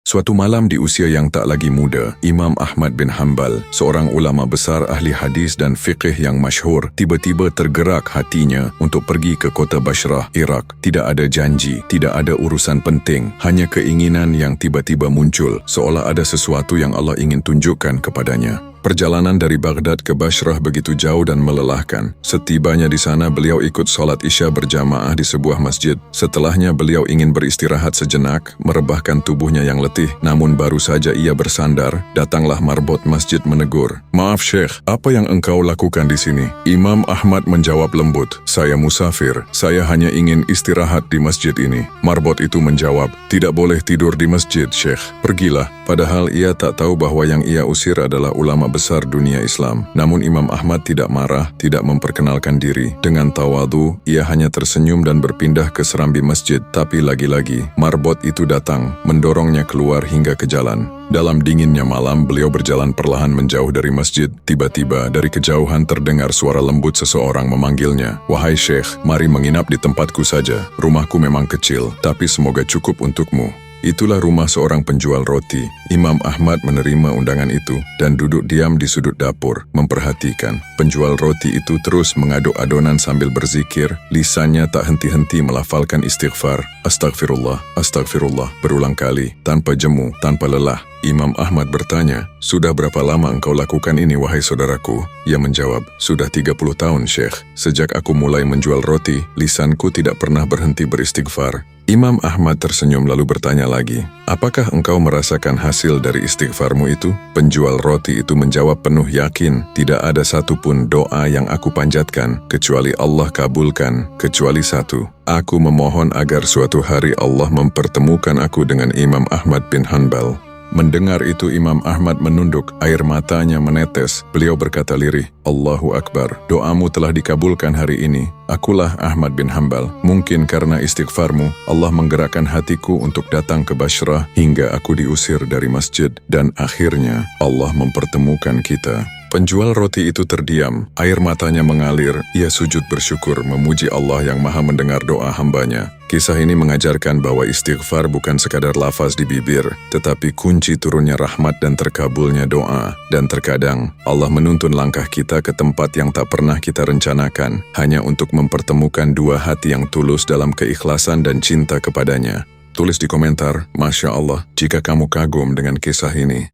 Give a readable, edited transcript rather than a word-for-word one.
Suatu malam di usia yang tak lagi muda, Imam Ahmad bin Hanbal, seorang ulama besar ahli hadis dan fiqh yang masyhur, tiba-tiba tergerak hatinya untuk pergi ke kota Bashrah, Iraq. Tidak ada janji, tidak ada urusan penting, hanya keinginan yang tiba-tiba muncul, seolah ada sesuatu yang Allah ingin tunjukkan kepadanya. Perjalanan dari Baghdad ke Bashrah begitu jauh dan melelahkan. Setibanya di sana, beliau ikut sholat Isya berjamaah di sebuah masjid. Setelahnya beliau ingin beristirahat sejenak, merebahkan tubuhnya yang letih. Namun baru saja ia bersandar, datanglah marbot masjid menegur. "Maaf Syekh, apa yang engkau lakukan di sini?" Imam Ahmad menjawab lembut, "Saya musafir, saya hanya ingin istirahat di masjid ini." Marbot itu menjawab, "Tidak boleh tidur di masjid, Syekh. Pergilah." Padahal ia tak tahu bahwa yang ia usir adalah ulama besar dunia Islam. Namun Imam Ahmad tidak marah, tidak memperkenalkan diri. Dengan tawadu, ia hanya tersenyum dan berpindah ke serambi masjid. Tapi lagi-lagi, marbot itu datang, mendorongnya keluar hingga ke jalan. Dalam dinginnya malam, beliau berjalan perlahan menjauh dari masjid. Tiba-tiba, dari kejauhan terdengar suara lembut seseorang memanggilnya. "Wahai Syekh, mari menginap di tempatku saja. Rumahku memang kecil, tapi semoga cukup untukmu." Itulah rumah seorang penjual roti. Imam Ahmad menerima undangan itu dan duduk diam di sudut dapur, memperhatikan. Penjual roti itu terus mengaduk adonan sambil berzikir. Lisannya tak henti-henti melafalkan istighfar. "Astagfirullah, astagfirullah," berulang kali, tanpa jemu, tanpa lelah. Imam Ahmad bertanya, "Sudah berapa lama engkau lakukan ini, wahai saudaraku?" Ia menjawab, "Sudah 30 tahun, Syekh. Sejak aku mulai menjual roti, lisanku tidak pernah berhenti beristighfar." Imam Ahmad tersenyum lalu bertanya lagi, "Apakah engkau merasakan hasil dari istighfarmu itu?" Penjual roti itu menjawab penuh yakin, "Tidak ada satupun doa yang aku panjatkan, kecuali Allah kabulkan, kecuali satu. Aku memohon agar suatu hari Allah mempertemukan aku dengan Imam Ahmad bin Hanbal." Mendengar itu Imam Ahmad menunduk, air matanya menetes. Beliau berkata lirih, "Allahu Akbar, doamu telah dikabulkan hari ini. Akulah Ahmad bin Hanbal. Mungkin karena istighfarmu, Allah menggerakkan hatiku untuk datang ke Bashrah hingga aku diusir dari masjid. Dan akhirnya Allah mempertemukan kita." Penjual roti itu terdiam, air matanya mengalir. Ia sujud bersyukur memuji Allah yang maha mendengar doa hambanya. Kisah ini mengajarkan bahwa istighfar bukan sekadar lafaz di bibir, tetapi kunci turunnya rahmat dan terkabulnya doa. Dan terkadang Allah menuntun langkah kita ke tempat yang tak pernah kita rencanakan, hanya untuk mempertemukan dua hati yang tulus dalam keikhlasan dan cinta kepadanya. Tulis di komentar, "Masya Allah," jika kamu kagum dengan kisah ini.